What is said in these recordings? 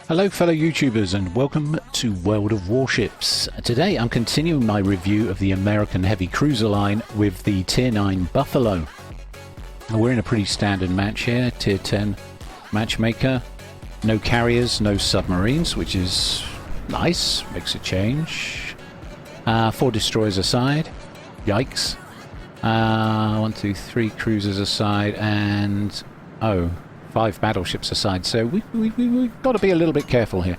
Hello fellow YouTubers and welcome to World of Warships. Today I'm continuing my review of the American heavy cruiser line with the Tier 9 Buffalo. We're in a pretty standard match here, Tier 10 matchmaker. No carriers, no submarines, which is nice, makes a change. 4 destroyers aside, yikes. 1, 2, 3 cruisers aside and 5 battleships aside, so we've got to be a little bit careful here.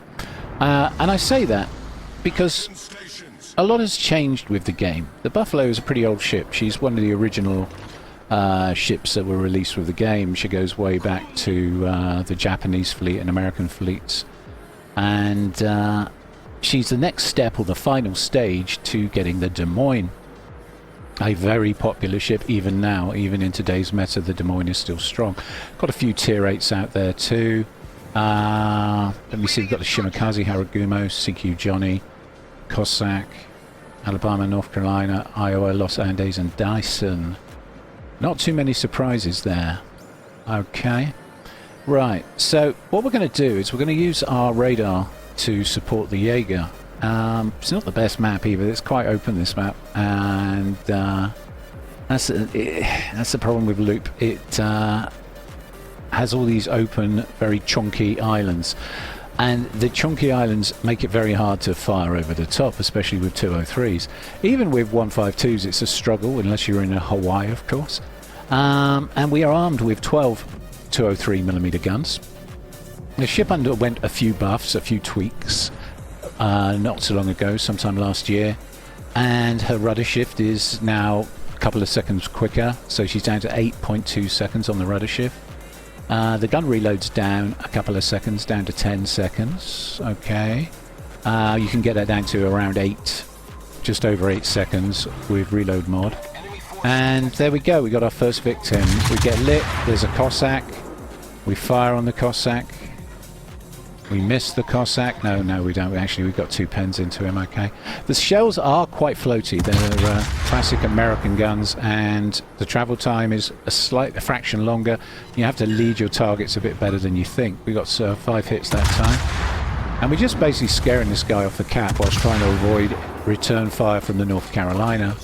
And I say that because a lot has changed with the game. The Buffalo is a pretty old ship. She's one of the original ships that were released with the game. She goes way back to the Japanese fleet and American fleets. And she's the next step, or the final stage, to getting the Des Moines. A very popular ship even now, even in today's meta. The Des Moines is still strong. Got a few tier 8s out there too. Let me see, we've got the Shimakaze, Haragumo, CQ Johnny, Cossack, Alabama, North Carolina, Iowa, Los Andes and Dyson. Not too many surprises there. Okay. Right, so what we're going to do is we're going to use our radar to support the Jaeger. It's not the best map either. It's quite open, this map, and that's the problem with Loop. It has all these open, very chunky islands, and the chunky islands make it very hard to fire over the top, especially with 203s. Even with 152s, it's a struggle unless you're in a Hawaii, of course. And we are armed with 12 203mm guns. The ship underwent a few buffs, a few tweaks. Not so long ago, sometime last year, and her rudder shift is now a couple of seconds quicker, so she's down to 8.2 seconds on the rudder shift. The gun reloads down a couple of seconds, down to 10 seconds. Okay, you can get that down to around 8, just over 8 seconds with reload mod. And there we go, we got our first victim. We get lit, there's a Cossack, we fire on the Cossack. We missed the Cossack. No, we don't. Actually, we've got 2 pens into him. Okay. The shells are quite floaty. They're classic American guns, and the travel time is a fraction longer. You have to lead your targets a bit better than you think. We got 5 hits that time, and we're just basically scaring this guy off the cap whilst trying to avoid return fire from the North Carolina.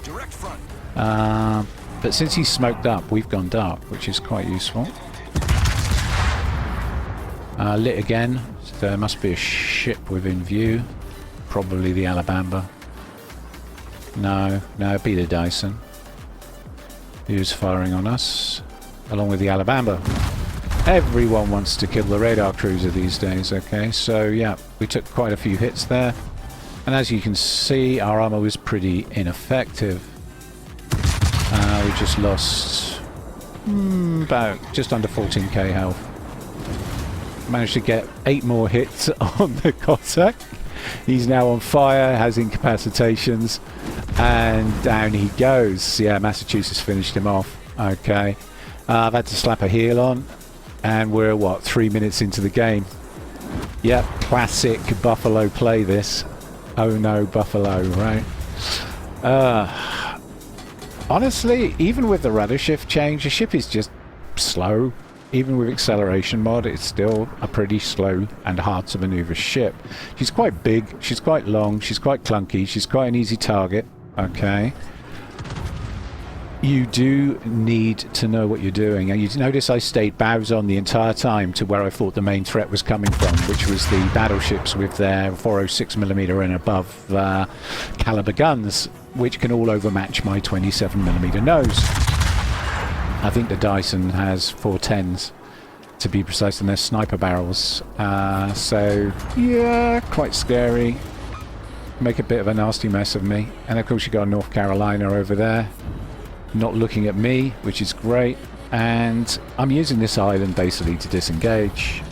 But since he's smoked up, we've gone dark, which is quite useful. Lit again. There must be a ship within view. Probably the Alabama. No, it'd be the Dyson. Who's firing on us? Along with the Alabama. Everyone wants to kill the radar cruiser these days, okay? So yeah, we took quite a few hits there. And as you can see, our armor was pretty ineffective. We just lost about just under 14k health. Managed to get 8 more hits on the Cossack. He's now on fire, has incapacitations, and down he goes. Yeah, Massachusetts finished him off. Okay, I've had to slap a heel on, and we're what, 3 minutes into the game. Yep, classic Buffalo play this. Oh no, Buffalo, right? Honestly, even with the rudder shift change, the ship is just slow. Even with acceleration mod, it's still a pretty slow and hard to maneuver ship. She's quite big, she's quite long, she's quite clunky, she's quite an easy target. Okay. You do need to know what you're doing. And you notice I stayed bows on the entire time to where I thought the main threat was coming from, which was the battleships with their 406mm and above caliber guns, which can all overmatch my 27mm nose. I think the Dyson has 410s, to be precise, and they're sniper barrels. So, yeah, quite scary. Make a bit of a nasty mess of me. And of course you got North Carolina over there, not looking at me, which is great. And I'm using this island basically to disengage.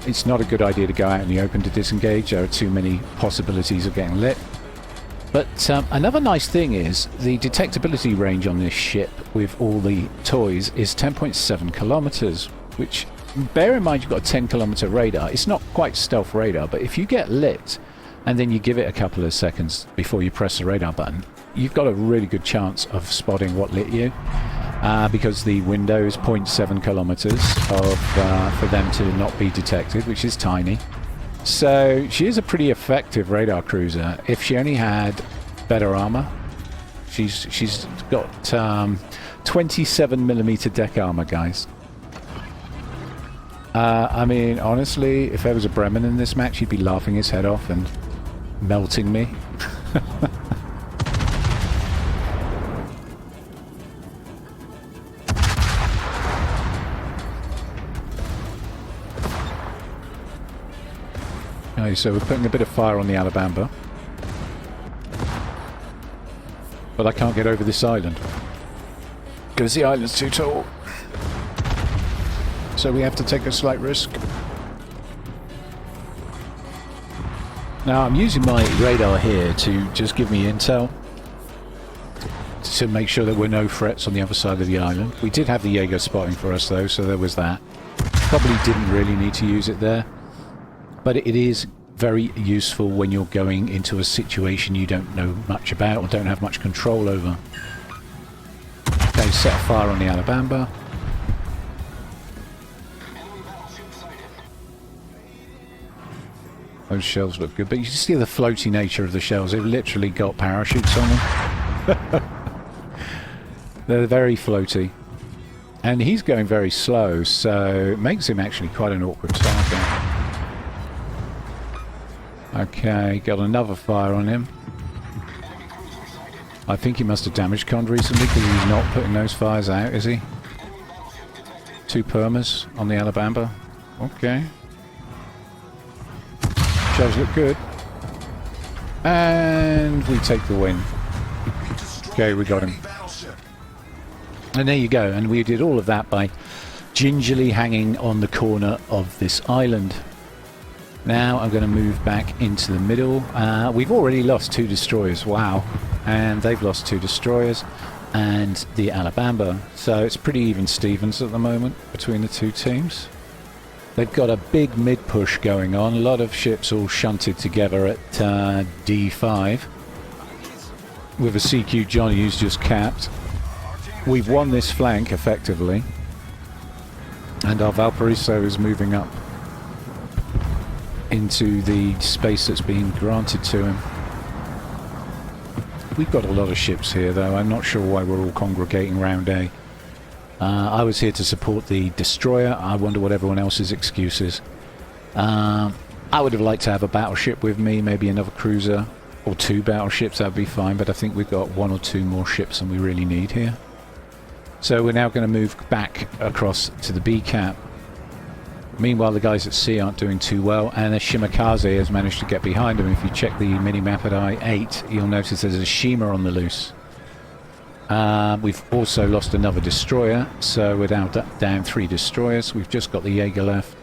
It's not a good idea to go out in the open to disengage. There are too many possibilities of getting lit. But another nice thing is the detectability range on this ship with all the toys is 10.7 kilometers, which, bear in mind, you've got a 10-kilometer radar. It's not quite stealth radar, but if you get lit and then you give it a couple of seconds before you press the radar button, you've got a really good chance of spotting what lit you. because the window is 0.7 kilometers of, for them to not be detected, which is tiny. So she is a pretty effective radar cruiser. If she only had better armor, she's got 27mm deck armor, guys. I mean, honestly, if there was a Bremen in this match, he'd be laughing his head off and melting me. Okay, so we're putting a bit of fire on the Alabama. But I can't get over this island because the island's too tall. So we have to take a slight risk. Now I'm using my radar here to just give me intel to make sure that we're no threats on the other side of the island. We did have the Jaeger spotting for us though, so there was that. Probably didn't really need to use it there, but it is very useful when you're going into a situation you don't know much about or don't have much control over. Okay, set a fire on the Alabama. Those shells look good, but you see the floaty nature of the shells. They've literally got parachutes on them. They're very floaty. And he's going very slow, so it makes him actually quite an awkward target. Okay, got another fire on him. I think he must have damage conned recently because he's not putting those fires out, is he? 2 permas on the Alabama. Okay. Shells look good. And we take the win. Okay, we got him. And there you go. And we did all of that by gingerly hanging on the corner of this island. Now I'm going to move back into the middle. We've already lost 2 destroyers. Wow. And they've lost 2 destroyers and the Alabama. So it's pretty even Stevens at the moment between the 2 teams. They've got a big mid push going on. A lot of ships all shunted together at D5 with a CQ Johnny who's just capped. We've won this flank effectively, and our Valparaiso is moving up into the space that's been granted to him. We've got a lot of ships here though. I'm not sure why we're all congregating round A. I was here to support the destroyer. I wonder what everyone else's excuse is. I would have liked to have a battleship with me, maybe another cruiser or 2 battleships, that'd be fine, but I think we've got 1 or 2 more ships than we really need here. So we're now going to move back across to the B cap. Meanwhile, the guys at sea aren't doing too well, and the Shimakaze has managed to get behind them. If you check the mini-map at I-8, you'll notice there's a Shima on the loose. We've also lost another destroyer, so we're down 3 destroyers. We've just got the Jaeger left,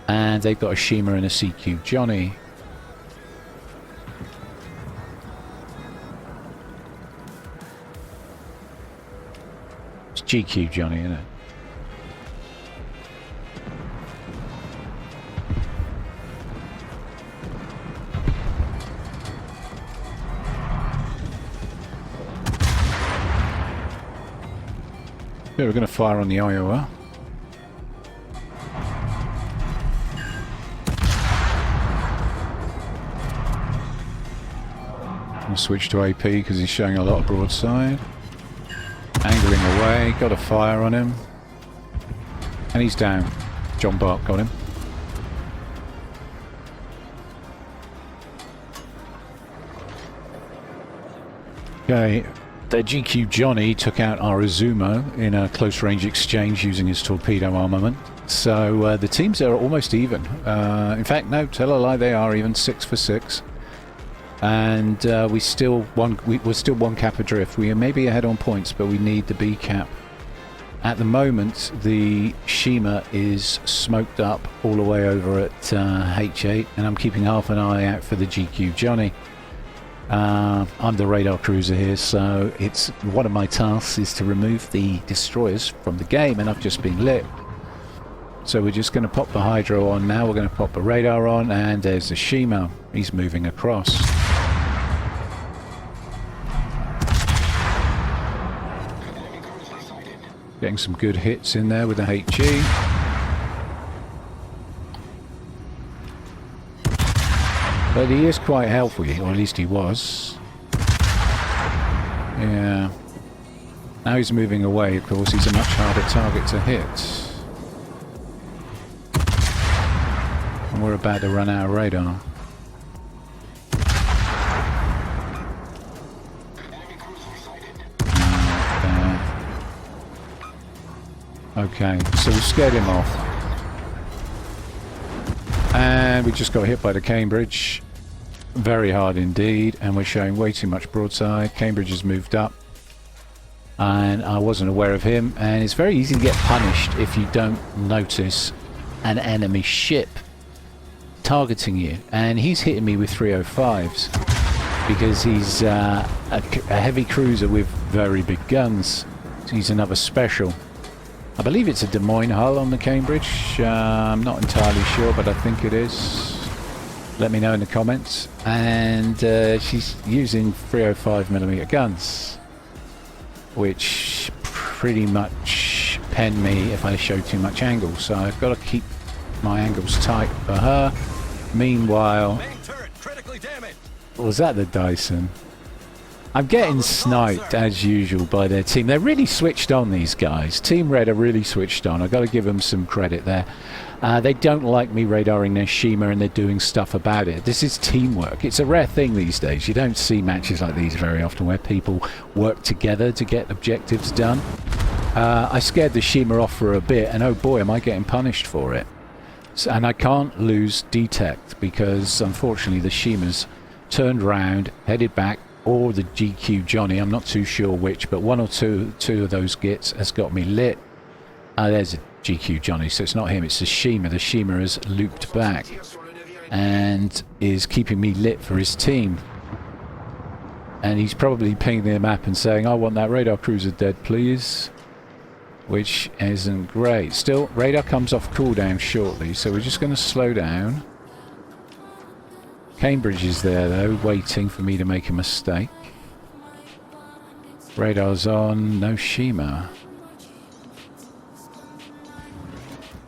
and they've got a Shima and a CQ Johnny. It's GQ Johnny, isn't it? Yeah, we're going to fire on the Iowa. I'll switch to AP because he's showing a lot of broadside. Angling away, got a fire on him. And he's down. John Bart got him. Okay. The GQ Johnny took out our Izumo in a close-range exchange using his torpedo armament. So the teams are almost even. In fact, no, tell a lie, they are even 6 for 6. And we're still 1 cap adrift. We are maybe ahead on points, but we need the B cap. At the moment, the Shima is smoked up all the way over at H8, and I'm keeping half an eye out for the GQ Johnny. I'm the radar cruiser here, so it's one of my tasks is to remove the destroyers from the game, and I've just been lit. So we're just going to pop the hydro on now. We're going to pop the radar on, and there's the Shima. He's moving across. Getting some good hits in there with the HE. But he is quite healthy, or at least he was. Yeah. Now he's moving away, of course, he's a much harder target to hit. And we're about to run out of radar. Okay, so we scared him off. And we just got hit by the Cambridge. Very hard indeed, and we're showing way too much broadside. Cambridge has moved up. And I wasn't aware of him, and it's very easy to get punished if you don't notice an enemy ship targeting you. And he's hitting me with 305s because he's a heavy cruiser with very big guns. So he's another special. I believe it's a Des Moines hull on the Cambridge. I'm not entirely sure, but I think it is. Let me know in the comments. And she's using 305mm guns, which pretty much pen me if I show too much angle. So I've got to keep my angles tight for her. Meanwhile, was that the Dyson? I'm getting sniped as usual by their team. They're really switched on, these guys. Team Red are really switched on. I've got to give them some credit there. They don't like me radaring their Shima, and they're doing stuff about it. This is teamwork. It's a rare thing these days. You don't see matches like these very often where people work together to get objectives done. I scared the Shima off for a bit, and oh boy, am I getting punished for it. So, and I can't lose detect because unfortunately the Shima's turned round, headed back, or the GQ Johnny, I'm not too sure which, but one or two of those gits has got me lit. There's a GQ Johnny, so it's not him, it's the Shima. The Shima has looped back and is keeping me lit for his team. And he's probably pinging the map and saying, I want that radar cruiser dead, please. Which isn't great. Still, radar comes off cooldown shortly, so we're just going to slow down. Cambridge is there though, waiting for me to make a mistake. Radar's on, no Shima.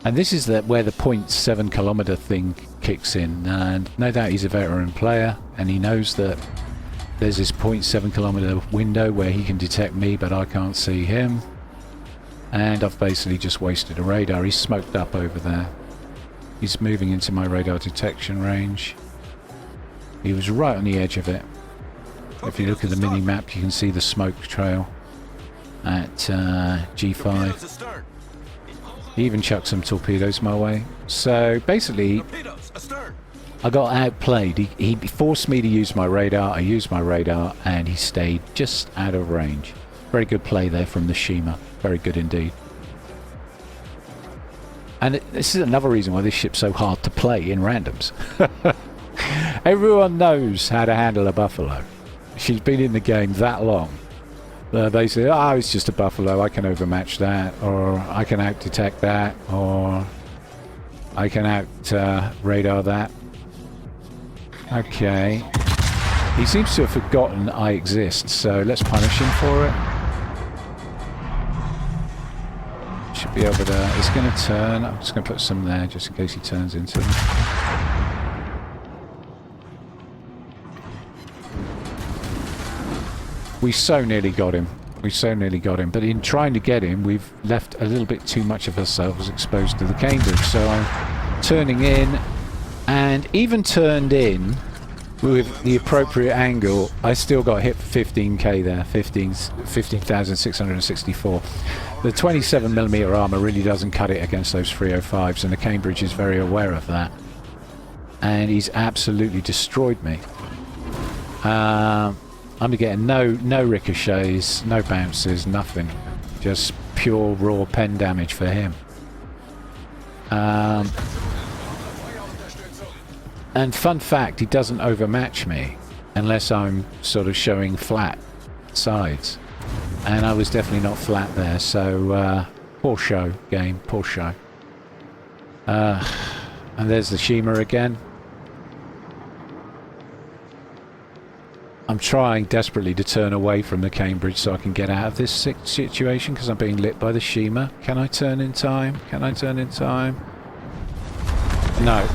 And this is where the 0.7 kilometer thing kicks in, and no doubt he's a veteran player and he knows that there's this 0.7 kilometer window where he can detect me but I can't see him. And I've basically just wasted a radar. He's smoked up over there. He's moving into my radar detection range. He was right on the edge of it. If you look at the mini-map, you can see the smoke trail at G5. He even chucked some torpedoes my way. So basically, I got outplayed. He forced me to use my radar. I used my radar, and he stayed just out of range. Very good play there from the Shima. Very good indeed. And this is another reason why this ship's so hard to play in randoms. Everyone knows how to handle a Buffalo. She's been in the game that long. They say, oh, it's just a Buffalo, I can overmatch that, or I can out-detect that, or I can out-radar that. Okay. He seems to have forgotten I exist, so let's punish him for it. Should be over there. It's going to turn. I'm just going to put some there, just in case he turns into them. We so nearly got him. We so nearly got him. But in trying to get him, we've left a little bit too much of ourselves exposed to the Cambridge. So I'm turning in, and even turned in with the appropriate angle, I still got hit for 15k there, 15,664. The 27mm armor really doesn't cut it against those 305s, and the Cambridge is very aware of that. And he's absolutely destroyed me. I'm getting no ricochets, no bounces, nothing. Just pure raw pen damage for him. And fun fact, he doesn't overmatch me unless I'm sort of showing flat sides. And I was definitely not flat there, so poor show, game, poor show. And there's the Shima again. I'm trying desperately to turn away from the Cambridge so I can get out of this situation because I'm being lit by the Shima. Can I turn in time? Can I turn in time? No.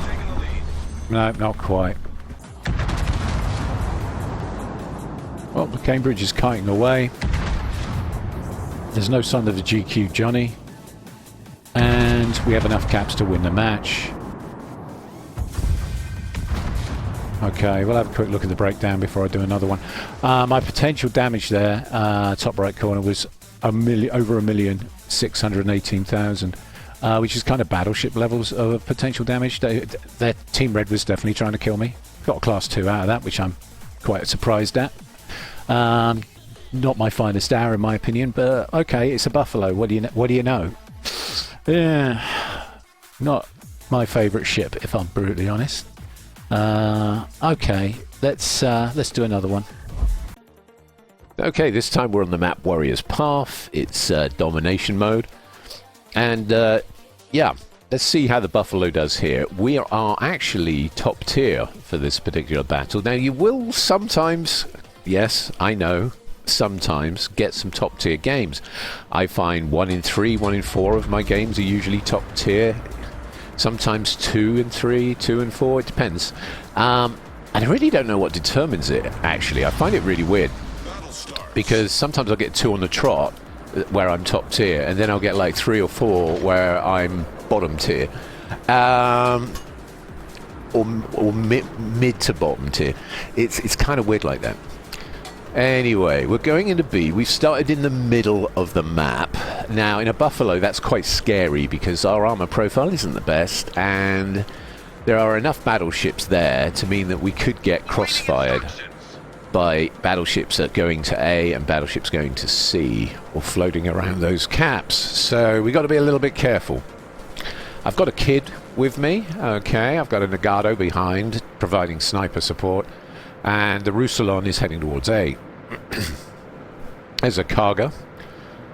No, not quite. Well, the Cambridge is kiting away. There's no sign of the GQ Johnny. And we have enough caps to win the match. Okay, we'll have a quick look at the breakdown before I do another one. My potential damage there, top right corner, was over 1,618,000, which is kind of battleship levels of potential damage. Their Team Red was definitely trying to kill me. Got a class 2 out of that, which I'm quite surprised at. Not my finest hour, in my opinion, but okay, it's a Buffalo. What do you know? Yeah, not my favourite ship, if I'm brutally honest. Okay, let's do another one. Okay, this time we're on the map Warrior's Path. It's domination mode, and yeah, let's see how the Buffalo does here. We are actually top tier for this particular battle. Now, you will sometimes, yes, I know, sometimes get some top tier games. I find 1 in 3, 1 in 4 of my games are usually top tier. Sometimes 2 in 3, 2 in 4, it depends. And I really don't know what determines it, actually. I find it really weird, because sometimes I'll get 2 on the trot where I'm top tier, and then I'll get like 3 or 4 where I'm bottom tier. Or mid to bottom tier. It's kind of weird like that. Anyway, we're going into B. We've started in the middle of the map. Now, in a Buffalo, that's quite scary because our armor profile isn't the best, and there are enough battleships there to mean that we could get crossfired by battleships that are going to A and battleships going to C, or floating around those caps. So we got to be a little bit careful. I've got a kid with me. Okay, I've got a Nagato behind, providing sniper support. And the Roussillon is heading towards A. There's a cargo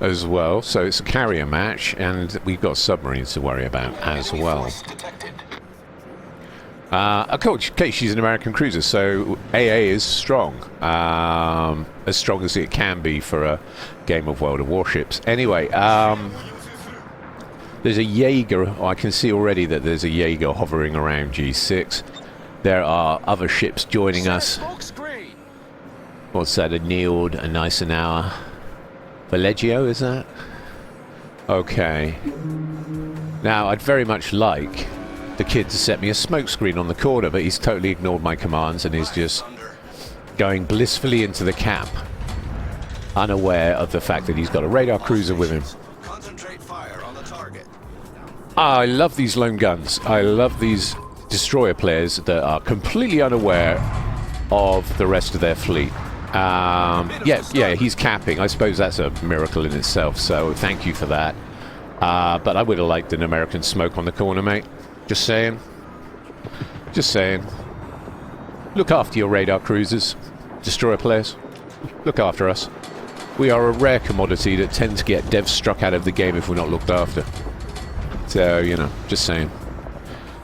as well, so it's a carrier match, and we've got submarines to worry about as well. Okay, she's an American cruiser, so AA is strong. As strong as it can be for a game of World of Warships. Anyway, there's a Jaeger. Oh, I can see already that there's a Jaeger hovering around G6. There are other ships joining us. What's that? A Nield, a Gneisenauer. Valleggio, is that? Okay. Now, I'd very much like the kid to set me a smoke screen on the corner, but he's totally ignored my commands and is just going blissfully into the cap, unaware of the fact that he's got a radar cruiser with him. I love these lone guns. I love these destroyer players that are completely unaware of the rest of their fleet. Yeah, he's capping. I suppose that's a miracle in itself, so thank you for that. But I would have liked an American smoke on the corner, mate. Just saying. Just saying. Look after your radar cruisers, destroyer players. Look after us. We are a rare commodity that tends to get devs struck out of the game if we're not looked after. So, you know, just saying.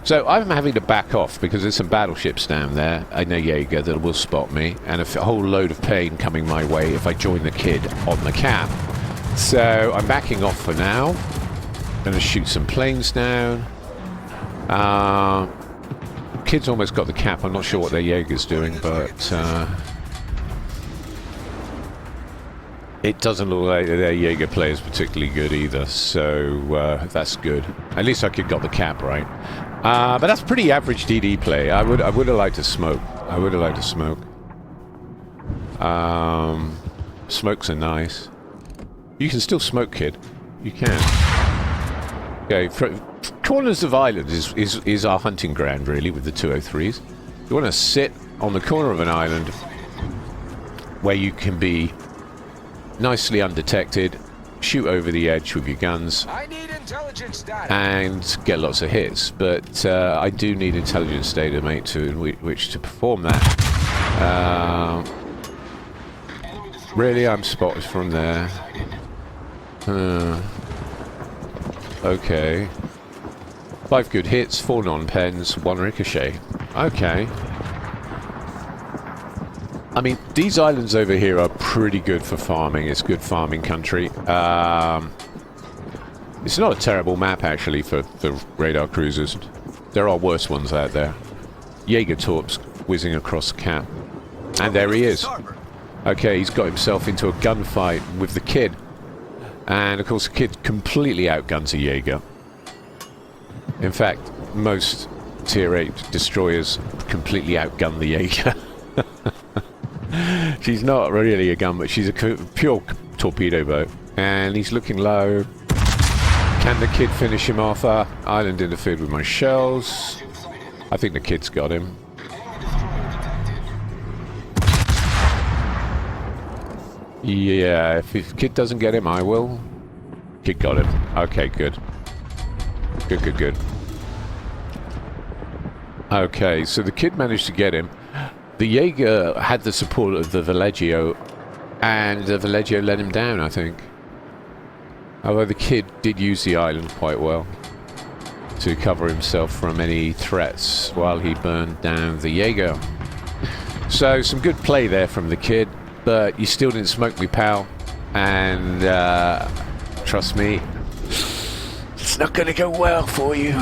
So I'm having to back off because there's some battleships down there, and a Jaeger that will spot me, and a whole load of pain coming my way if I join the kid on the cap. So I'm backing off for now. Going to shoot some planes down. Kid's almost got the cap. I'm not sure what their Jaeger's doing, but it doesn't look like their Jaeger play is particularly good either, so that's good. At least I got the cap right. But that's pretty average DD play. I would have liked to smoke. I would have liked to smoke. Smokes are nice. You can still smoke, kid. You can. Okay, corners of islands is our hunting ground, really, with the 203s. You want to sit on the corner of an island where you can be nicely undetected, shoot over the edge with your guns, and get lots of hits. But I do need intelligence data, mate, to which to perform that. Really, I'm spotted from there. Okay. 5 good hits, 4 non-pens, 1 ricochet. Okay. I mean, these islands over here are pretty good for farming. It's good farming country. It's not a terrible map, actually, for radar cruisers. There are worse ones out there. Jaeger torps whizzing across the cap. And there he is. Okay, he's got himself into a gunfight with the kid. And of course the kid completely outguns a Jaeger. In fact, most Tier 8 destroyers completely outgun the Jaeger. She's not really a gun, but she's a pure torpedo boat. And he's looking low. Can the kid finish him off? Island interfered with my shells. I think the kid's got him. Yeah, if the kid doesn't get him, I will. Kid got him. Okay, good. Good. Okay, so the kid managed to get him. The Jaeger had the support of the Valeggio, and the Valeggio let him down, I think. Although the kid did use the island quite well to cover himself from any threats while he burned down the Jaeger. So some good play there from the kid, but you still didn't smoke me, pal. And trust me, it's not going to go well for you.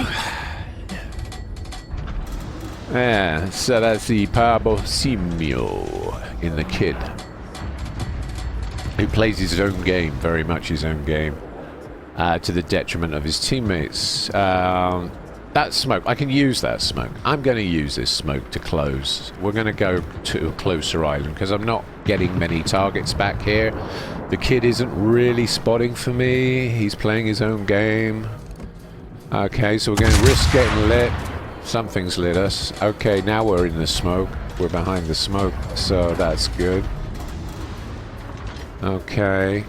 Yeah, so that's the Parbosimio in the kid, who plays his own game, very much his own game, to the detriment of his teammates. That smoke, I can use that smoke. I'm going to use this smoke to close. We're going to go to a closer island because I'm not getting many targets back here. The kid isn't really spotting for me. He's playing his own game. Okay, so we're going to risk getting lit. Something's lit us. Okay, now we're in the smoke. We're behind the smoke, so that's good. Okay.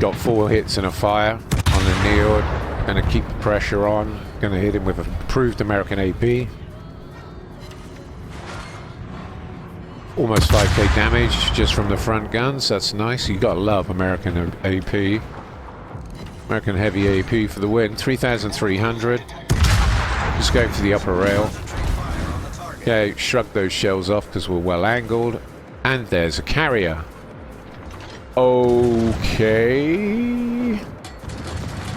Got 4 hits and a fire on the Neo. Gonna keep the pressure on. Gonna hit him with an improved American AP. Almost 5k damage just from the front guns. That's nice. You gotta love American AP. American heavy AP for the win. 3,300. Just going for the upper rail. Okay, shrug those shells off because we're well angled. And there's a carrier. Okay.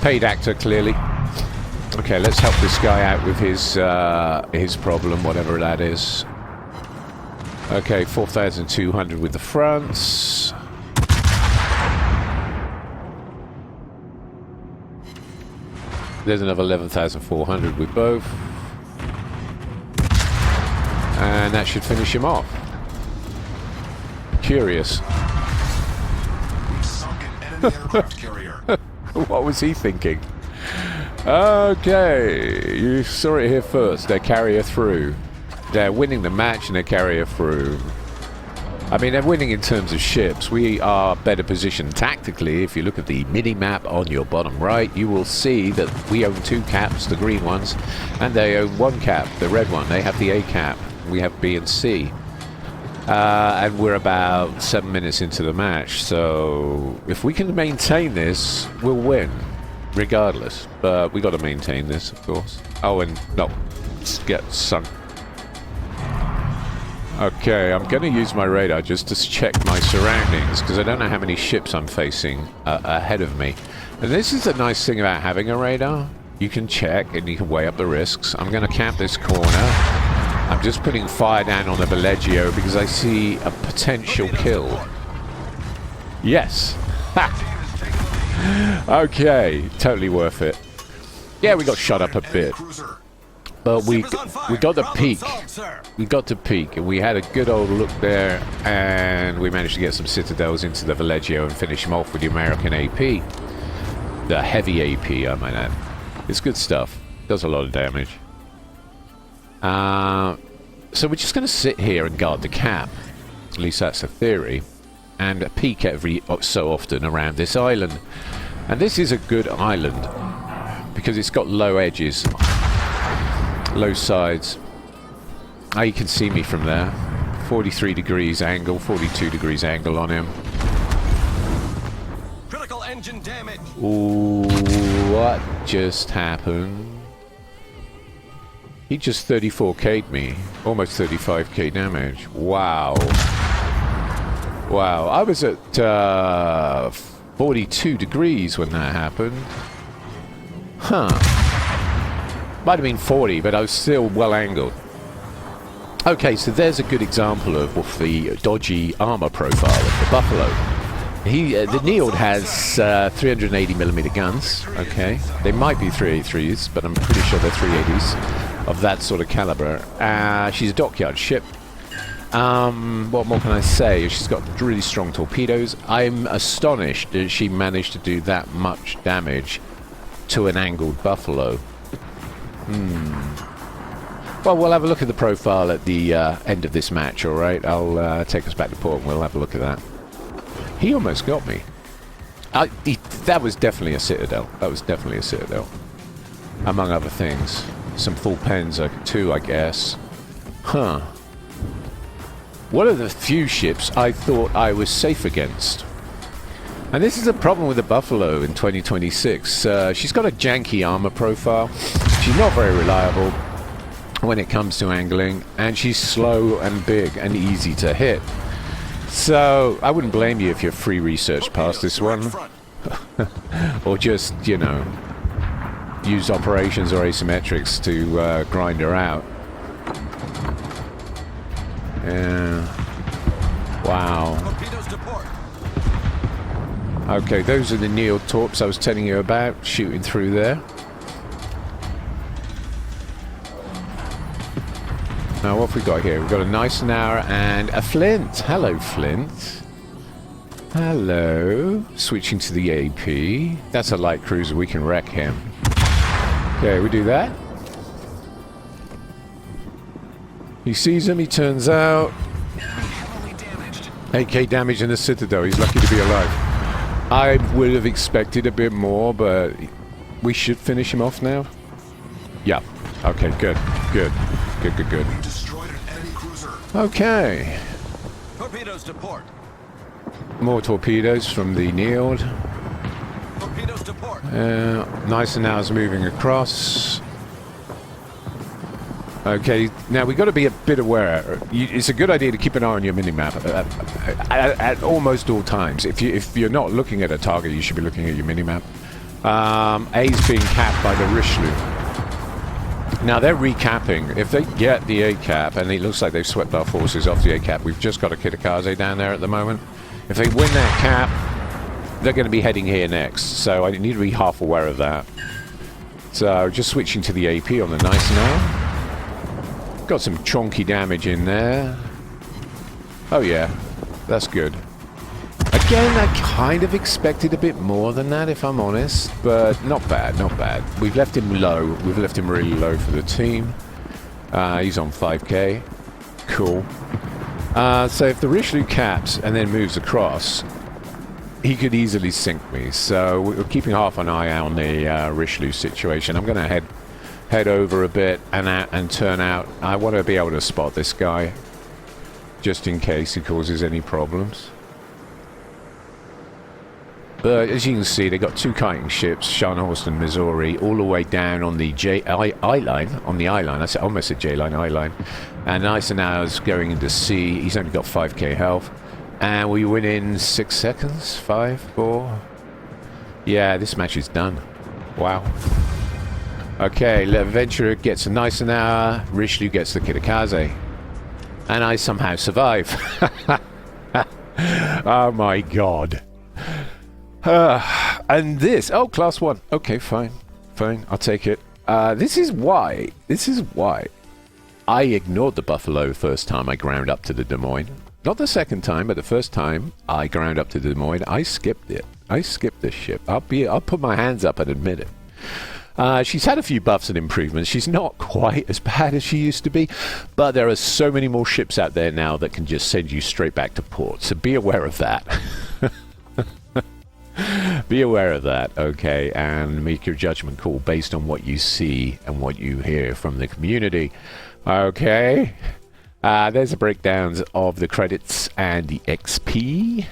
Paid actor, clearly. Okay, let's help this guy out with his problem, whatever that is. Okay, 4,200 with the fronts. There's another 11,400 with both. And that should finish him off. Curious. What was he thinking? Okay, you saw it here first. They carry her through. They're winning the match and they carry her through. I mean, they're winning in terms of ships. We are better positioned tactically. If you look at the mini-map on your bottom right, you will see that we own 2 caps, the green ones, and they own 1 cap, the red one. They have the A cap. We have B and C. And we're about 7 minutes into the match, so if we can maintain this, we'll win, regardless. But we got to maintain this, of course. Oh, and no, get sunk. Okay, I'm going to use my radar just to check my surroundings, because I don't know how many ships I'm facing ahead of me. And this is the nice thing about having a radar. You can check and you can weigh up the risks. I'm going to camp this corner. I'm just putting fire down on the Valeggio because I see a potential kill. Yes. Ha! Okay, totally worth it. Yeah, we got shot up a bit. But we got the peak. We got to peak, and we had a good old look there, and we managed to get some citadels into the Valeggio and finish him off with the American AP. The heavy AP, I might add. It's good stuff. Does a lot of damage. So we're just going to sit here and guard the cap. At least that's the theory. And peek every so often around this island. And this is a good island because it's got low edges, low sides. Now you can see me from there. 43 degrees angle, 42 degrees angle on him. Critical engine damage. Ooh, what just happened? He just 34k'd me. Almost 35k damage. Wow. Wow. I was at 42 degrees when that happened. Huh. Might have been 40, but I was still well angled. Okay, so there's a good example of the dodgy armor profile of the Buffalo. The Nield has 380mm guns. Okay, they might be 383s, but I'm pretty sure they're 380s of that sort of caliber. She's a dockyard ship. What more can I say? She's got really strong torpedoes. I'm astonished that she managed to do that much damage to an angled Buffalo. Well, we'll have a look at the profile at the end of this match, alright? I'll take us back to port and we'll have a look at that. He almost got me. That was definitely a Citadel. That was definitely a Citadel. Among other things. Some full pens too, I guess. Huh. One of the few ships I thought I was safe against. And this is a problem with the Buffalo in 2026. She's got a janky armor profile. She's not very reliable when it comes to angling, and she's slow and big and easy to hit. So I wouldn't blame you if you're free research past this one. Or just, you know, use operations or asymmetrics to grind her out. Yeah. Wow. Okay, those are the Nield torps I was telling you about, shooting through there. Now, what have we got here? We've got a Eisenhower and a Flint. Hello, Flint. Hello. Switching to the AP. That's a light cruiser. We can wreck him. Okay, we do that. He sees him. He turns out. AK damage in the Citadel. He's lucky to be alive. I would have expected a bit more, but we should finish him off now. Yeah. Okay, good. Good. Good, good, good. Okay. Torpedoes to port. More torpedoes from the Nield. Torpedoes to port. Nice, and now is moving across. Okay, now we've got to be a bit aware. It's a good idea to keep an eye on your minimap at almost all times. If you're not looking at a target, you should be looking at your minimap. A's being capped by the Richelieu. Now they're recapping. If they get the A cap, and it looks like they've swept our forces off the A cap, we've just got a Kitakaze down there at the moment. If they win that cap, they're going to be heading here next. So I need to be half aware of that. So just switching to the AP on the Nice now. Got some chonky damage in there. Oh yeah, that's good. Again, I kind of expected a bit more than that, if I'm honest, but not bad, not bad. We've left him low. We've left him really low for the team. He's on 5k. Cool. So if the Richelieu caps and then moves across, he could easily sink me. So we're keeping half an eye on the Richelieu situation. I'm going to head over a bit and out and turn out. I want to be able to spot this guy, just in case he causes any problems. But as you can see, they got two kiting ships, Scharnhorst and Missouri, all the way down on the I-line, I almost said J-line, I-line. And Eisenhower's going into C. He's only got 5k health. And we win in 6 seconds? 5, 4? Yeah, this match is done. Wow. Okay, Ventura gets a Eisenhower, Richelieu gets the Kitakaze. And I somehow survive. Oh my god. And this, oh, class 1. Okay, fine, I'll take it. This is why I ignored the Buffalo first time I ground up to the Des Moines. Not the second time, but the first time I ground up to the Des Moines, I skipped it. I skipped this ship. I'll put my hands up and admit it. She's had a few buffs and improvements. She's not quite as bad as she used to be, but there are so many more ships out there now that can just send you straight back to port. So be aware of that. Be aware of that, okay, and make your judgment call based on what you see and what you hear from the community. Okay, there's the breakdowns of the credits and the XP.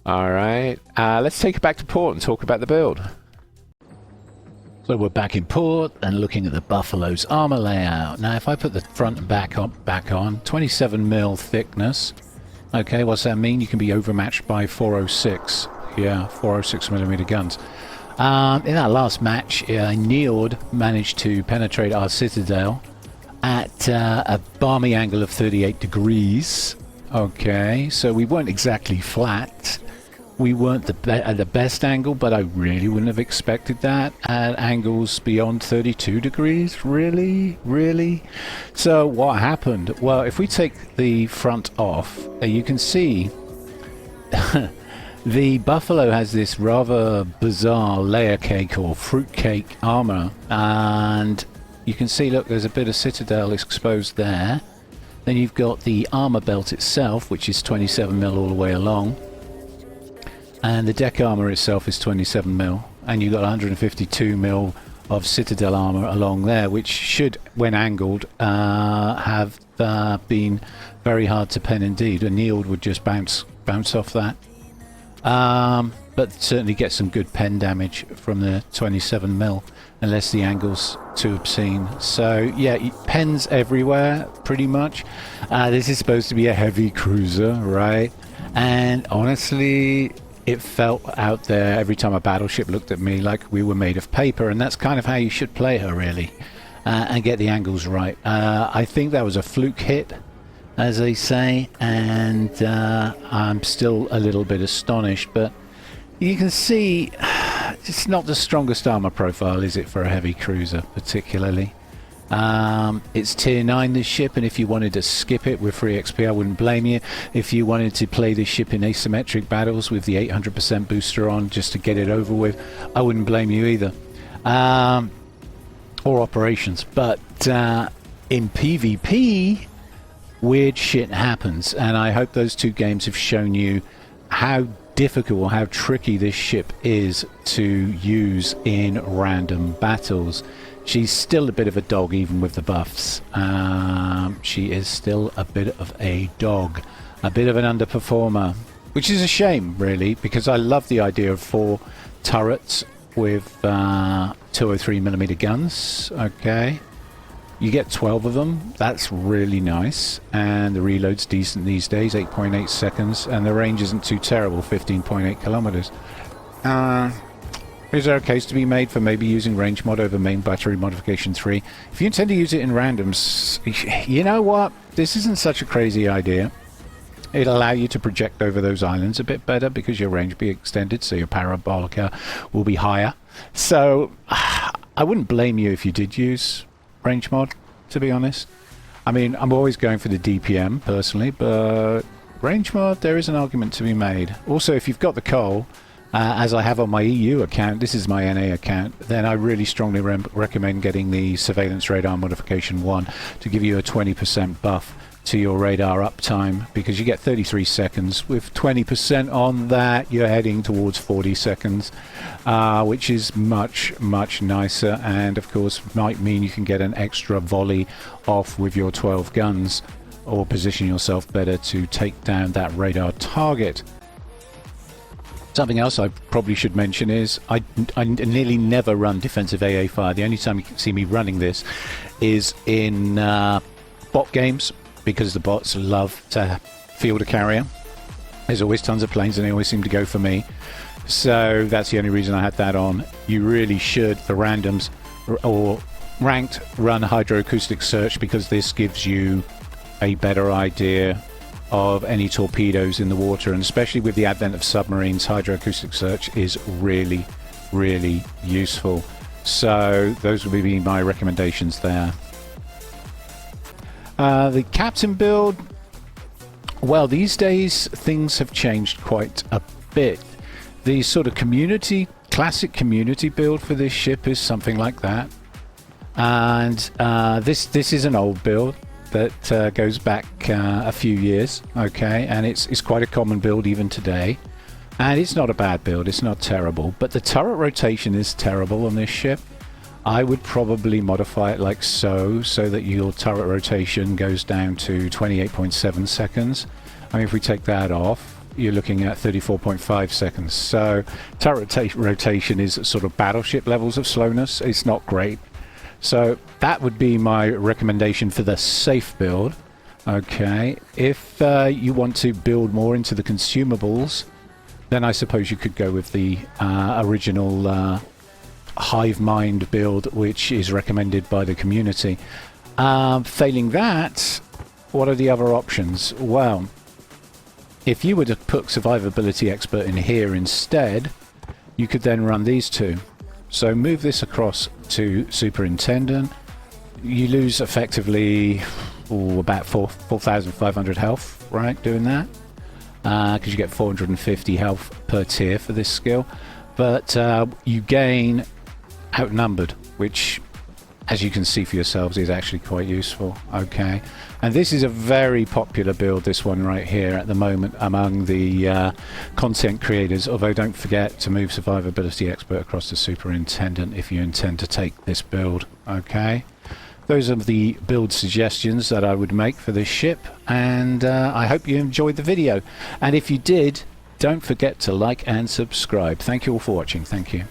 All right, let's take it back to port and talk about the build. So we're back in port and looking at the Buffalo's armor layout. Now, if I put the front and back on, 27mm thickness. Okay, what's that mean? You can be overmatched by 406. Yeah, 406mm guns. In that last match, Nield managed to penetrate our Citadel at a balmy angle of 38 degrees. Okay, so we weren't exactly flat. We weren't at the best angle, but I really wouldn't have expected that at angles beyond 32 degrees. Really? So what happened? Well, if we take the front off, you can see the Buffalo has this rather bizarre layer cake or fruit cake armor, and you can see, look, there's a bit of Citadel exposed there. Then you've got the armor belt itself, which is 27mm all the way along. And the deck armor itself is 27mm, and you've got 152mm of Citadel armor along there, which should, when angled, have been very hard to pen indeed. A Nield would just bounce off that, but certainly get some good pen damage from the 27mm, unless the angle's too obscene. So yeah, pens everywhere pretty much. This is supposed to be a heavy cruiser, right? And honestly, it felt out there every time a battleship looked at me like we were made of paper, and that's kind of how you should play her, really, and get the angles right. I think that was a fluke hit, as they say, and I'm still a little bit astonished, but you can see it's not the strongest armor profile, is it, for a heavy cruiser particularly. It's tier 9, this ship, and if you wanted to skip it with free XP, I wouldn't blame you. If you wanted to play this ship in asymmetric battles with the 800% booster on just to get it over with, I wouldn't blame you either. Or operations. But in PvP, weird shit happens, and I hope those two games have shown you how difficult or how tricky this ship is to use in random battles. She's still a bit of a dog, even with the buffs. She is still a bit of a dog, a bit of an underperformer, which is a shame, really, because I love the idea of 4 turrets with 203mm guns. Okay, you get 12 of them. That's really nice, and the reload's decent these days, 8.8 seconds, and the range isn't too terrible, 15.8 kilometers. Is there a case to be made for maybe using range mod over main battery modification 3? If you intend to use it in randoms, you know what? This isn't such a crazy idea. It'll allow you to project over those islands a bit better because your range will be extended, so your parabolica will be higher. So I wouldn't blame you if you did use range mod, to be honest. I mean, I'm always going for the DPM personally, but range mod, there is an argument to be made. Also, if you've got the coal, as I have on my EU account, this is my NA account, then I really strongly recommend getting the Surveillance Radar Modification 1 to give you a 20% buff to your radar uptime, because you get 33 seconds. With 20% on that, you're heading towards 40 seconds, which is much nicer, and of course might mean you can get an extra volley off with your 12 guns, or position yourself better to take down that radar target. Something else I probably should mention is I nearly never run defensive AA fire. The only time you can see me running this is in bot games, because the bots love to field a carrier. There's always tons of planes and they always seem to go for me. So that's the only reason I had that on. You really should, for randoms or ranked, run hydroacoustic search, because this gives you a better idea of any torpedoes in the water, and especially with the advent of submarines, hydroacoustic search is really useful. So those would be my recommendations there. The captain build, well, these days things have changed quite a bit. The sort of classic community build for this ship is something like that, and this is an old build that goes back a few years, okay, and it's quite a common build even today, and it's not a bad build, it's not terrible, but the turret rotation is terrible on this ship. I would probably modify it like so that your turret rotation goes down to 28.7 seconds. I mean, if we take that off, you're looking at 34.5 seconds. So turret rotation is sort of battleship levels of slowness. It's not great. So that would be my recommendation for the safe build. Okay, if you want to build more into the consumables, then I suppose you could go with the original hive mind build, which is recommended by the community. Failing that, what are the other options? Well, if you were to put Survivability Expert in here instead, you could then run these two. So move this across to Superintendent. You lose effectively about 4,500 health, right, doing that. Because you get 450 health per tier for this skill. But you gain Outnumbered, which, as you can see for yourselves, is actually quite useful. Okay, and this is a very popular build, this one right here at the moment among the content creators, although don't forget to move Survivability Expert across to Superintendent if you intend to take this build. Okay, those are the build suggestions that I would make for this ship, and I hope you enjoyed the video, and if you did, don't forget to like and subscribe. Thank you all for watching. Thank you.